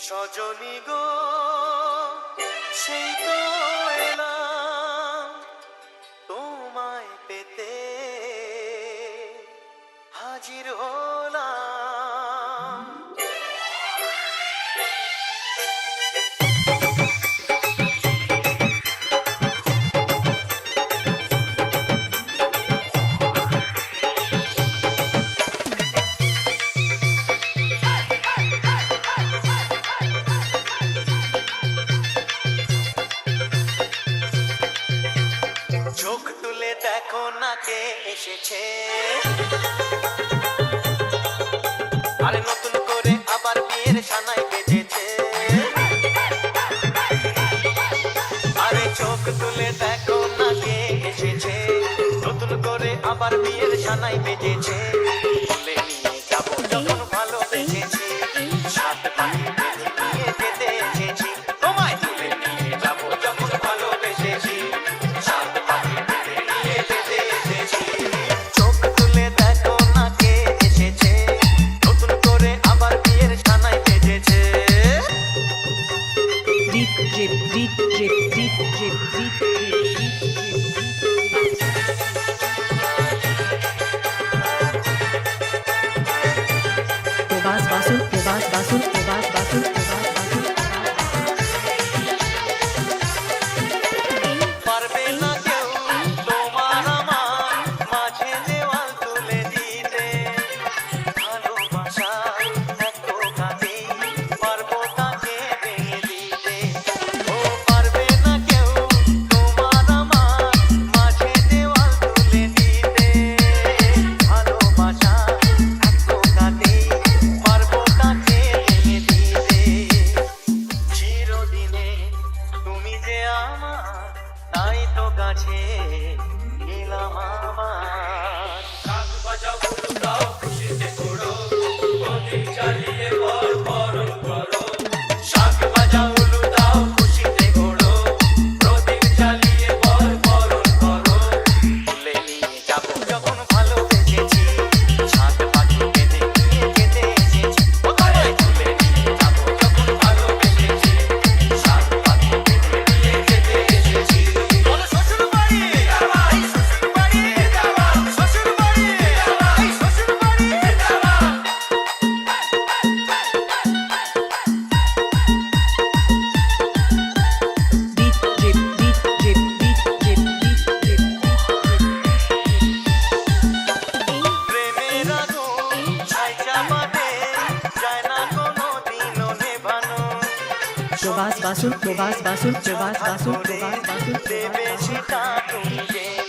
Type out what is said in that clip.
সজনী গো সেই তো এলাম তোমায় পেতে হাজির হলাম। চোখ তুলে দেখো না কে এসেছে, আরে নতুন করে আবার বিয়ের সানাই বেজেছে। আরে চোখ তুলে দেখো না কে এসেছে, নতুন করে আবার বিয়ের সানাই বেজেছে। বলে নিয়ে যাবো যখন ভালোবেসেছি, সাত পাখি বেঁধে নিয়ে যেতে এসেছি। তোমায় তুলে নিয়ে যাবো যখন ভালোবেসেছি, সাত পাখি বেঁধে নিয়ে যেতে এসেছি। চোখ তুলে দেখো না কে এসেছে, নতুন করে আবার বিয়ের সানাই বেজেছে। Deep drip, deep drip, deep drip, deep drip, deep drip. Probas Basul, Probas Basul, Probas Basul, Probas Basul. পারবে না কেউ তোমার আমার মাঝে দেওয়াল তুলে দিতে, ভালোবাসা এক টোকাতেই পারবো তাকে ভেঙে দিতে। ও পারবে না কেউ তোমার আমার মাঝে দেওয়াল তুলে দিতে, ভালোবাসা এক টোকাতেই পারবো তাকে ভেঙে দিতে। চিরদিনে তুমি যে আমার, তাই তো কাছে এলাম আবার। শাক বাজাও উলু দাও খুশিতে ঘোরো, প্রদীপ জ্বালিয়ে বর বরণ করো। শাক বাজাও উলু দাও খুশিতে ঘোরো, প্রদীপ জ্বালিয়ে বর বরণ করো। তুলে নিয়ে যাবো যখন ভালোবেসেছি, সাত পাখি বেঁধে নিয়ে যেতে এসেছি। ও তোমায় তুলে নিয়ে যাবো যখন ভালোবেসেছি, সাত পাখি বেঁধে নিয়ে যেতে এসেছি। বলো শ্বশুর বাড়ি, এই শ্বশুর বাড়ি, শ্বশুর বাড়ি, এই শ্বশুর বাড়ি। Deep drip, deep drip, deep drip, deep drip, deep drip. প্রেমের আগুন ছাই চাপাতে যায় না কোনো দিনও নেভানো। Probas Basul, Probas Basul, Probas Basul, Probas Basul, দেবে Probas Basul. সেটা তুমি জেনে।